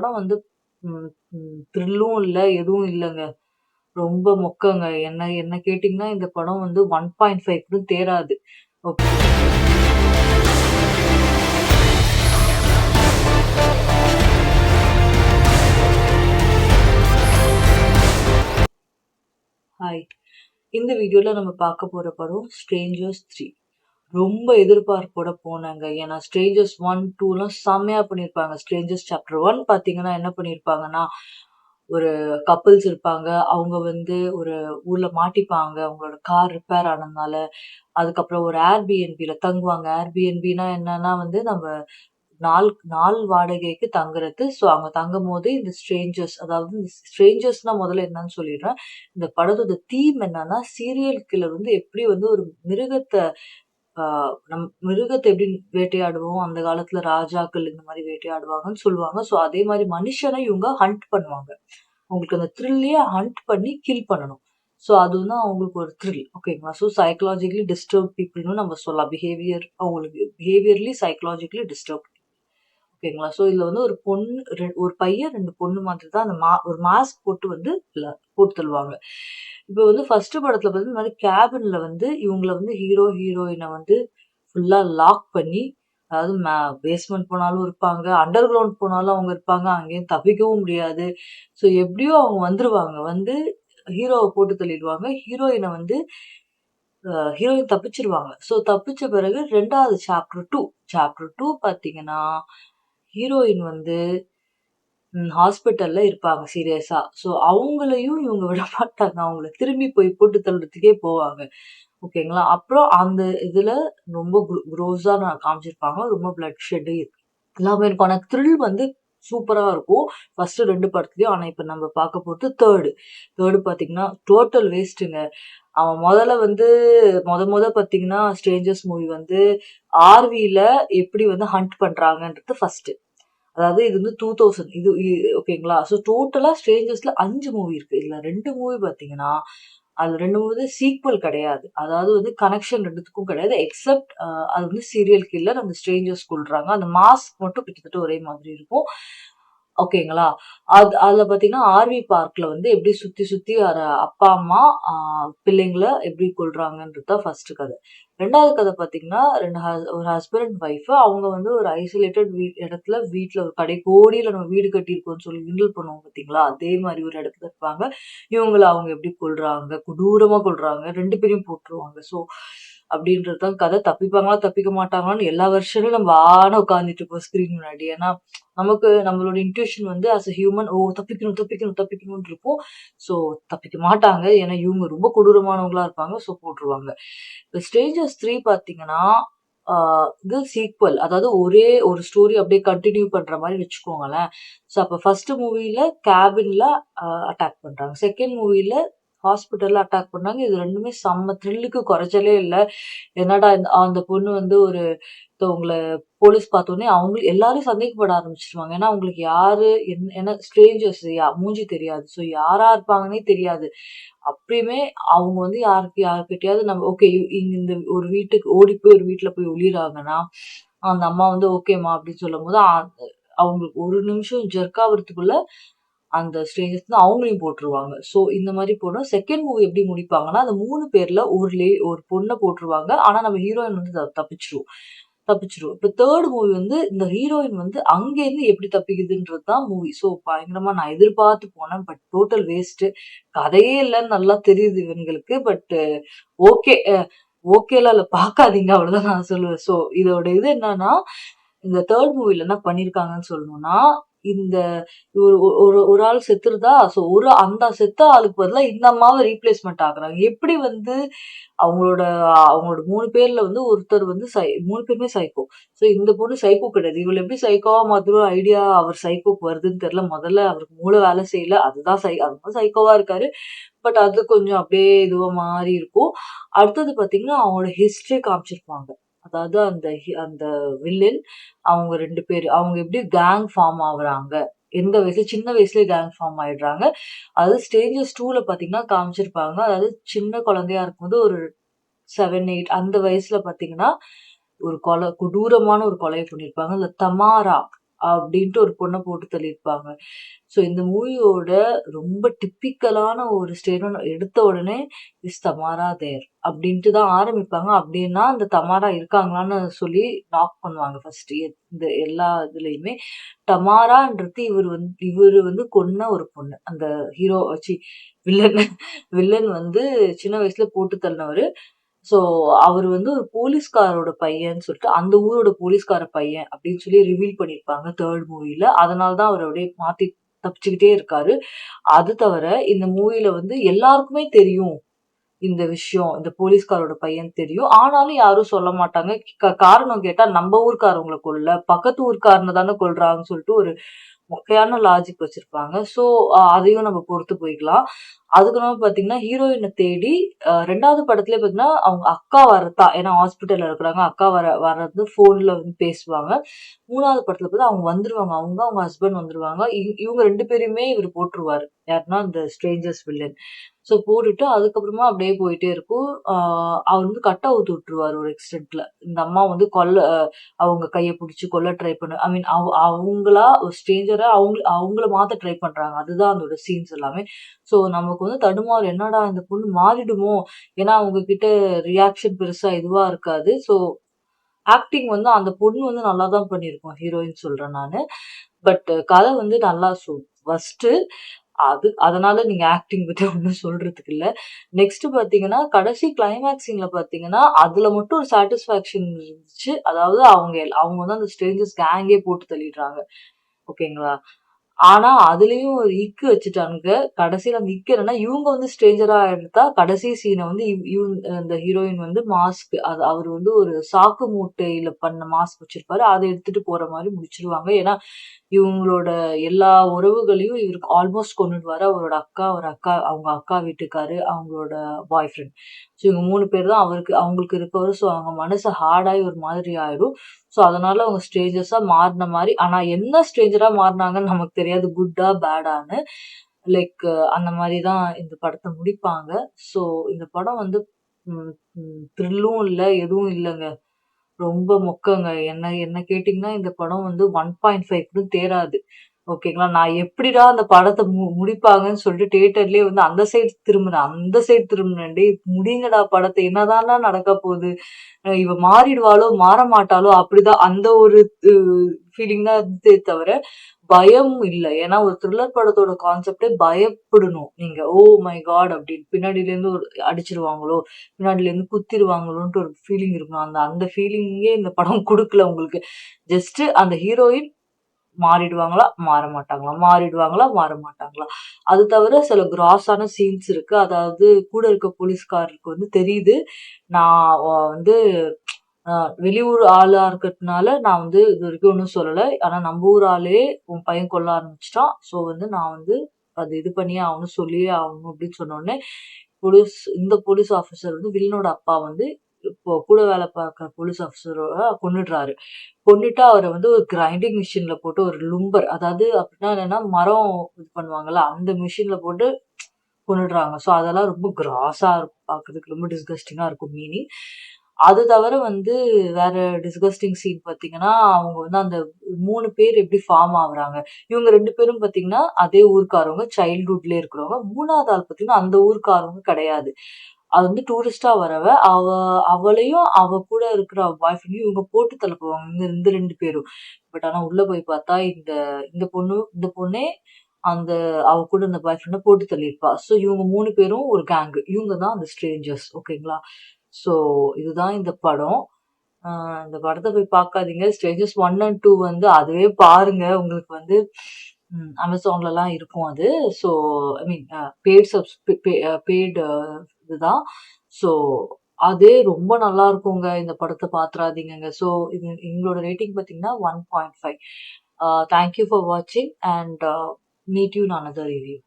படம் வந்து த்ரில்லும் இல்ல, எதுவும் இல்லங்க. ரொம்ப மொக்கங்க. என்ன என்ன கேட்டீங்கன்னா, இந்த படம் வந்து 1.5 கூட தேறாது. ஓகே. ஹாய். இந்த வீடியோல நம்ம பார்க்க போற படம் ஸ்ட்ரேஞ்சர்ஸ் 3. ரொம்ப எதிர்பார்ப்போட போனேங்க. ஏன்னா ஸ்ட்ரேஞ்சர்ஸ் 1, 2லாம் செம்மையா பண்ணியிருப்பாங்க. ஸ்ட்ரேஞ்சர்ஸ் சாப்டர் 1 பார்த்தீங்கன்னா என்ன பண்ணியிருப்பாங்கன்னா, ஒரு கப்பிள்ஸ் இருப்பாங்க. அவங்க வந்து ஒரு ஊர்ல மாட்டிப்பாங்க. அவங்களோட கார் ரிப்பேர் ஆனதுனால. அதுக்கப்புறம் ஒரு ஏர்பிஎன்பில தங்குவாங்க. ஏர்பிஎன்பினா என்னன்னா வந்து நம்ம நாள் நாள் வாடகைக்கு தங்குறது. ஸோ அங்க தங்கும்போது இந்த ஸ்ட்ரேஞ்சர்ஸ் அதாவது இந்த ஸ்ட்ரேஞ்சர்ஸ்னா முதல்ல என்னன்னு சொல்லிடுறேன். இந்த படத்தோட தீம் என்னன்னா, சீரியல் கில்லர் வந்து எப்படி வந்து ஒரு மிருகத்த ஆ மிருகத்த எப்படி வேட்டையாடுவோம், அந்த காலத்துல ராஜாக்கள் இந்த மாரி வேட்டையாடுவாங்கன்னு சொல்லுவாங்க. ஸோ அதே மாரி மனுஷன இவங்க ஹண்ட் பண்ணுவாங்க. உங்களுக்கு அந்த த்ரில்லயே ஹண்ட் பண்ணி கில் பண்ணணும். ஸோ அதுதான் அவங்களுக்கு ஒரு த்ரில். ஓகேங்களா? ஸோ சைக்காலஜிக்கலி டிஸ்டர்ப்ட் பீப்பிள்ன்னு நம்ம சொல்லலாம். அவங்களுக்கு பிஹேவியர்லி சைக்காலஜிக்கலி டிஸ்டர்ப்ட். ஓகேங்களா? ஸோ இதுல வந்து ஒரு பொண்ணு ஒரு பையன் 2 பொண்ணு மாதிரி தான் அந்த ஒரு மாஸ்க் போட்டு வந்து போட்டு தள்ளுவாங்க. இப்போ வந்து ஃபர்ஸ்ட் படத்துல வந்து இந்த மாரி கேபின்ல வந்து இவங்கள வந்து ஹீரோயின வந்து ஃபுல்லா லாக் பண்ணி, அதாவது பேஸ்மெண்ட் போனாலும் இருப்பாங்க, அண்டர் கிரவுண்ட் போனாலும் அவங்க இருப்பாங்க. அங்கேயும் தப்பிக்கவும் முடியாது. ஸோ எப்படியோ அவங்க வந்துருவாங்க. வந்து ஹீரோவ போட்டு தள்ளிடுவாங்க. ஹீரோயின் தப்பிச்சுருவாங்க. ஸோ தப்பிச்ச பிறகு 2வது சாப்டர் 2 பார்த்தீங்கன்னா, ஹீரோயின் வந்து ஹாஸ்பிட்டல்ல இருப்பாங்க சீரியஸா. ஸோ அவங்களையும் இவங்க விடமாட்டாங்க. அவங்கள திரும்பி போய் போட்டு தள்ளுறதுக்கே போவாங்க. ஓகேங்களா? அப்புறம் அந்த இதுல ரொம்ப குரோஸா காமிச்சிருப்பாங்க. ரொம்ப பிளட் ஷெட் எல்லாமே இருக்கும். ஆனா த்ரில் வந்து சூப்பரா இருக்கும். ஃபர்ஸ்ட் 2 படத்துலயும். ஆனா இப்ப நம்ம பார்க்க போறது 3. பார்த்தீங்கன்னா, டோட்டல் வேஸ்ட்டுங்க. அவன் மொதல்ல வந்து மொத பார்த்தீங்கன்னா, ஸ்ட்ரேஞ்சர்ஸ் மூவி வந்து ஆர்வில எப்படி வந்து ஹண்ட் பண்றாங்கன்றது ஃபர்ஸ்ட். அதாவது இது வந்து 2000 ஓகேங்களா? ஸோ டோட்டலா ஸ்ட்ரேஞ்சர்ஸ்ல 5 மூவி இருக்கு. இதுல 2 மூவி பார்த்தீங்கன்னா, அது 2 மூவி சீக்வல் கிடையாது. அதாவது வந்து கனெக்ஷன் 2த்துக்கும் கிடையாது. எக்ஸெப்ட் அது வந்து சீரியல் கில்லர் அந்த ஸ்ட்ரேஞ்சர்ஸ் கொல்றாங்க. அந்த மாஸ்க் மட்டும் கிட்டத்தட்ட ஒரே மாதிரி இருக்கும். ஓகேங்களா? அதுல பார்த்தீங்கன்னா, ஆர்வி பார்க்ல வந்து எப்படி சுத்தி சுத்தி அப்பா, அம்மா பிள்ளைங்கள எப்படி கொல்றாங்கன்றது தான் ஃபர்ஸ்ட் கதை. 2வது கதை பார்த்தீங்கன்னா, 2 ஒரு ஹஸ்பண்ட் அண்ட் ஒய்ஃப் அவங்க வந்து ஒரு ஐசோலேட்டட் இடத்துல வீட்ல ஒரு கடைக்கோடியில நம்ம வீடு கட்டியிருக்கோம்னு சொல்லி கிண்டல் பண்ணுவோம் பார்த்தீங்களா? அதே மாரி ஒரு இடத்துல இருப்பாங்க. இவங்கள அவங்க எப்படி கொல்றாங்க, கொடூரமா கொல்றாங்க. 2 பேரையும் போட்டுருவாங்க. ஸோ அப்படின்றது தான் கதை. தப்பிப்பாங்களா, தப்பிக்க மாட்டாங்களான்னு எல்லா வருஷமும் நம்ம உட்கார்ந்துட்டு இருப்போம் ஸ்க்ரீன் முன்னாடி. ஏன்னா, நமக்கு நம்மளோட இன்ட்யூஷன் வந்து ஆஸ் அ ஹியூமன் தப்பிக்கணும், தப்பிக்கணும், தப்பிக்கணும்னு இருக்கும். ஸோ தப்பிக்க மாட்டாங்க. ஏன்னா இவங்க ரொம்ப கொடூரமானவங்களா இருப்பாங்க. ஸோ போட்டுருவாங்க. இப்ப ஸ்ட்ரேஞ்சர்ஸ் 3 பார்த்தீங்கன்னா, ஆ இது சீக்வல். அதாவது ஒரே ஒரு ஸ்டோரி அப்படியே கன்டின்யூ பண்ற மாரி வச்சுக்கோங்களேன். ஸோ அப்ப ஃபர்ஸ்ட் மூவில கேபின்ல அட்டாக் பண்றாங்க. செகண்ட் மூவில ஹாஸ்பிட்டல்ல அட்டாக் பண்ணாங்க. இது 2மே செம்ம த்ரில்லுக்கு குறைச்சலே இல்ல. என்னடா அந்த பொண்ணு வந்து ஒருத்தவங்கள போலீஸ் பார்த்தோனே அவங்க எல்லாரும் சந்தேகப்பட ஆரம்பிச்சுருவாங்க. ஏன்னா, அவங்களுக்கு யாரு ஏன்னா ஸ்ட்ரேஞ்சர்ஸ் மூஞ்சி தெரியாது. ஸோ யாரா இருப்பாங்கன்னே தெரியாது. அப்பயுமே அவங்க வந்து யார்கிட்டயாவது நம்ம ஓகே இந்த ஒரு வீட்டுக்கு ஓடி போய் ஒரு வீட்ல போய் ஒளியிறாங்கன்னா, அந்த அம்மா வந்து ஓகேம்மா அப்படின்னு சொல்லும்போது, அவங்களுக்கு ஒரு நிமிஷம் ஜெர்க் ஆவறதுக்குள்ள அந்த ஸ்ட்ரேஞ்சர்ஸ் வந்து அவங்களையும் போட்டுருவாங்க. ஸோ இந்த மாரி போனா செகண்ட் மூவி எப்படி முடிப்பாங்கன்னா, அந்த 3 பேர்ல ஒரு பொண்ண போட்டுருவாங்க. ஆனா நம்ம ஹீரோயின் வந்து தப்பிச்சுரும். இப்ப 3 மூவி வந்து இந்த ஹீரோயின் வந்து அங்கேருந்து எப்படி தப்பிக்குதுன்றது தான் மூவி. ஸோ பயங்கரமா நான் எதிர்பார்த்து போனேன். But total waste. கதையே இல்லன்னு நல்லா தெரியுது இவங்களுக்கு. But okay. ஓகேலாம் இல்ல. பார்க்காதீங்க அவ்வளவுதான் நான் சொல்லுவேன். ஸோ இதோட இது என்னன்னா, இந்த 3 மூவில என்ன பண்ணியிருக்காங்கன்னு சொல்லணும்னா, இந்த ஒரு ஒரு ஒரு ஆள் செத்துருதா, ஸோ அந்த செத்த ஆளுக்கு பதிலா இந்த அம்மாவ ரீப்ளேஸ்மென்ட் ஆகுறாங்க. எப்படி வந்து அவங்களோட அவங்களோட 3 பேர்ல வந்து ஒருத்தர் வந்து 3 பேருமே சைக்கோ. ஸோ இந்த பொண்ணு சைக்கோ கிடையாது. இவள எப்படி சைக்கோவா மாத்தணும் ஐடியா அவர் சைக்கோக்கு வருதுன்னு தெரியல. முதல்ல அவருக்கு மூளை வேலை செய்யல. அதுதான் சைக்கோவா இருக்காரு. பட் அது கொஞ்சம் அப்படியே இதுவா மாறி இருக்கும். அடுத்தது பார்த்தீங்கன்னா, அவங்களோட ஹிஸ்டரி காமிச்சிருப்பாங்க. அதாவது அந்த வில்லன் அவங்க 2 பேரு. அவங்க எப்படி கேங் ஃபார்ம் ஆகுறாங்க. எந்த வயசுல சின்ன வயசுலயே கேங் ஃபார்ம் ஆயிடுறாங்க. அதாவது ஸ்டேஞ்சர்ஸ் 2ல பார்த்தீங்கன்னா காமிச்சிருப்பாங்க. அதாவது சின்ன குழந்தையா இருக்கும்போது ஒரு 7, 8 அந்த வயசுல பார்த்தீங்கன்னா, ஒரு கொடூரமான ஒரு கொலைய பண்ணியிருப்பாங்க. அந்த தமாரா அப்படின்ட்டு ஒரு பொண்ண போட்டு தள்ளியிருப்பாங்க. ஸோ இந்த மூவியோட ரொம்ப டிப்பிக்கலான ஒரு ஸ்டேட்மெண்ட் எடுத்த உடனே, "இஸ் தமாரா தேர்?" அப்படின்ட்டு தான் ஆரம்பிப்பாங்க. அப்படின்னா அந்த தமாரா இருக்காங்களான்னு சொல்லி நாக் பண்ணுவாங்க ஃபர்ஸ்ட். இந்த எல்லா இதுலயுமே. டமாரான்றது இவரு வந்து கொன்ன ஒரு பொண்ணு. அந்த ஹீரோ ச்சீ வில்லன் வில்லன் வந்து சின்ன வயசுல போட்டு தள்ளினவரு. ஸோ, அவரு வந்து ஒரு போலீஸ்காரோட பையன்னு சொல்லிட்டு, அந்த ஊரோட போலீஸ்கார பையன் அப்படின்னு சொல்லி ரிவீல் பண்ணியிருப்பாங்க 3 மூவில. அதனால தான் அவரு அப்படியே மாத்தி தப்பிச்சுக்கிட்டே இருக்காரு. அது தவிர இந்த மூவில வந்து எல்லாருக்குமே தெரியும். இந்த விஷயம். இந்த போலீஸ்காரோட பையன் தெரியும். ஆனாலும் யாரும் சொல்ல மாட்டாங்க. காரணம் கேட்டா, "நம்ப ஊர்க்காரவங்கள கொல்லல. பக்கத்து ஊர்க்காரன தானே கொல்றாங்கன்னு" சொல்லிட்டு ஒரு மொக்கையான லாஜிக் வச்சிருப்பாங்க. ஸோ, அதையும் நம்ம பொறுத்து போய்க்கலாம். அதுக்கப்புறமா பார்த்தீங்கன்னா, ஹீரோயின தேடி 2வது படத்திலே பார்த்தீங்கன்னா, அவங்க அக்கா வரதா ஏன்னா ஹாஸ்பிட்டல்ல இருக்கிறாங்க. அக்கா வர்றது ஃபோன்ல வந்து பேசுவாங்க. 3வது படத்துல பார்த்தா அவங்க வந்துருவாங்க. அவங்க ஹஸ்பண்ட் வந்துருவாங்க. இவங்க 2 பேரையுமே இவரு போட்டுருவாரு. யாருன்னா, இந்த ஸ்ட்ரேஞ்சர்ஸ் வில்லன். ஸோ போட்டுட்டு அதுக்கப்புறமா அப்படியே போயிட்டே இருக்கும். அவர் வந்து கட் அவுத்து விட்டுருவாரு ஒரு எக்ஸ்டென்ட்ல. இந்த அம்மா வந்து அவங்க கைய புடிச்சு கொல்ல ட்ரை ஐ மீன் அவங்களா ஒரு ஸ்ட்ரேஞ்சரா அவங்கள மாத்த ட்ரை பண்றாங்க. அதுதான் அதோட சீன்ஸ் எல்லாமே. ஸோ நமக்கு வந்து தடுமாறும். என்னடா இந்த பொண்ணு மாறிடுமோ? ஏன்னா அவங்க கிட்ட ரியாக்ஷன் பெருசா இதுவா இருக்காது. ஸோ ஆக்டிங் வந்து அந்த பொண்ணு வந்து நல்லா தான் பண்ணியிருக்கும். ஹீரோயின் சொல்றேன் நானு. பட் கதை வந்து நல்லா ஃபர்ஸ்ட்டு அதனால நீங்க ஆக்டிங் பத்தி ஒண்ணும் சொல்றதுக்கு இல்ல. நெக்ஸ்ட் பாத்தீங்கன்னா, கடைசி கிளைமாக்ஸ் சீன்ல பாத்தீங்கன்னா, அதுல மட்டும் ஒரு சாட்டிஸ்ஃபாக்ஷன் இருந்துச்சு. அதாவது அவங்க வந்து அந்த ஸ்ட்ரேஞ்சர்ஸ் கேங்கே போட்டு தள்ளிடுறாங்க. ஓகேங்களா? ஆனா, அதுலயும் ஒரு இக்கு வச்சுட்டானுங்க. கடைசில அந்த இக்கு என்னன்னா, இவங்க வந்து ஸ்ட்ரேஞ்சரா எடுத்தா, கடைசி சீன வந்து இந்த ஹீரோயின் வந்து மாஸ்க் அவரு வந்து ஒரு சாக்கு மூட்டையில பண்ண மாஸ்க் வச்சிருப்பாரு. அத எடுத்துட்டு போற மாரி முடிச்சுருவாங்க. ஏன்னா, இவங்களோட எல்லா உறவுகளையும் இவருக்கு ஆல்மோஸ்ட் கொன்னுடுவாரு. அவங்க அக்கா வீட்டுக்காரு, அவங்களோட பாய் ஃப்ரெண்ட். ஸோ இவங்க 3 பேர் தான் அவங்களுக்கு இருக்கவரு. ஸோ அவங்க மனசு ஹார்டாயி ஒரு மாதிரி ஆயிடும். ஸோ அதனால அவங்க ஸ்ட்ரேஞ்சர்ஸா மாறுன மாரி ஆனா என்ன ஸ்ட்ரேஞ்சரா மாறுனாங்கன்னு நமக்கு தெரியாது. குட்டா, பேடான்னு. லைக் அந்த மாரி தான் இந்த படத்த முடிப்பாங்க. ஸோ இந்த படம் வந்து ம் ம் த்ரில்லும் இல்ல, எதுவும் இல்லங்க. ரொம்ப மொக்கங்க. என்ன என்ன கேட்டீங்கன்னா, இந்த படம் வந்து 1.5 கூட தேறாது. ஓகேங்களா. நான் எப்படிடா அந்த படத்த முடிப்பாங்கன்னு சொல்லிட்டு தியேட்டர்லயே வந்து அந்த சைடு திரும்புனேன். "டேய் முடிங்கடா படத்த. என்னதான்டா நடக்க போது? இவ மாறிடுவாளோ, மாற மாட்டாளோ?" அப்படிதான் அந்த ஒரு அ ஃபீலிங் தான் இருந்ததே தவிர, பயம் இல்ல. ஏன்னா ஒரு த்ரில்லர் படத்தோட கான்செப்ட்டே பயப்படணும். நீங்க "ஓ மை காட்!" அப்படின்னு பின்னாடிலேருந்து அடிச்சிருவாங்களோ, பின்னாடிலேருந்து குத்திருவாங்களோன்ட்டு ஒரு ஃபீலிங் இருக்கணும். அந்த அந்த ஃபீலிங்கே இந்த படம் குடுக்கல உங்களுக்கு. ஜஸ்ட் அந்த ஹீரோயின் மாறிடுவாங்களா? மாற மாட்டாங்களா? மாறிடுவாங்களா? மாற மாட்டாங்களா? அது தவிர சில கிராஸான சீன்ஸ் இருக்கு. அதாவது கூட இருக்க போலீஸ்காரருக்கு வந்து தெரியுது. நான் வந்து அ வெளியூர் ஆளா இருக்கிறதுனால நான் வந்து இதுவரைக்கும் ஒண்ணும் சொல்லல. ஆனா நம்ம ஊர் ஆளே உன் பையன் கொல்ல ஆரம்பிச்சுட்டான். ஸோ வந்து நான் வந்து அது இது பண்ணியே ஆகணும், சொல்லியே ஆகணும் அப்படின்னு சொன்னோனே, இந்த போலீஸ் ஆஃபீசர் வந்து வில்லனோட அப்பா வந்து இப்போ கூட வேலை பார்க்குற போலீஸ் ஆஃபீசர கொன்னுடுறாரு. கொன்னுட்டு அவர வந்து ஒரு கிரைண்டிங் மிஷின்ல போட்டு ஒரு லும்பர் அதாவது அப்டின்னா என்னன்னா, மரம் இது பண்ணுவாங்கல்ல, அந்த மிஷின்ல போட்டு கொன்னுடுறாங்க. ஸோ அதெல்லாம் ரொம்ப கிராஸா இருக்கும். பார்க்கறதுக்கு ரொம்ப டிஸ்கஸ்டிங்கா இருக்கும் மீனிங். அது தவிர வந்து வேற டிஸ்கஸ்டிங் சீன் பார்த்தீங்கன்னா, அவங்க வந்து அந்த 3 பேர் எப்படி ஃபார்ம் ஆகுறாங்க. இவங்க 2 பேரும் பார்த்தீங்கன்னா, அதே ஊர்க்காரவங்க. சைல்ட்ஹுட்லயே இருக்கிறவங்க. 3வது ஆள் பார்த்தீங்கன்னா, அந்த ஊர்க்காரவங்க கிடையாது. அது வந்து டூரிஸ்ட்டா வரவ. அவளையும் அவ கூட இருக்கிற பாய் ஃப்ரெண்டையும் இவங்க போட்டு தள்ள போவாங்க. இந்த 2 பேரும். பட் ஆனா உள்ள போய் பார்த்தா, இந்த பொண்ணே அந்த அவ கூட இருந்த பாய் ஃப்ரெண்ட போட்டு தள்ளியிருப்பா. ஸோ இவங்க 3 பேரும் ஒரு கேங். இவங்க தான் அந்த ஸ்ட்ரேஞ்சர்ஸ். ஓகேங்களா? ஸோ இதுதான் இந்த படம். அ இந்த படத்த போய் பார்க்காதீங்க. ஸ்ட்ரேஞ்சர்ஸ் 1 அண்ட் 2 வந்து அதுவே பாருங்க. உங்களுக்கு வந்து Amazonலலாம் இருக்கும் அது. So I mean paid subs பெ பெய்டு இதுதான். ஸோ அதே ரொம்ப நல்லா இருக்குங்க. இந்த படத்த பாத்துறாதீங்கங்க. ஸோ எங்களோட ரேட்டிங் பார்த்தீங்கன்னா 1.5. தேங்க் யூ ஃபார் வாட்சிங் and meet you in another review.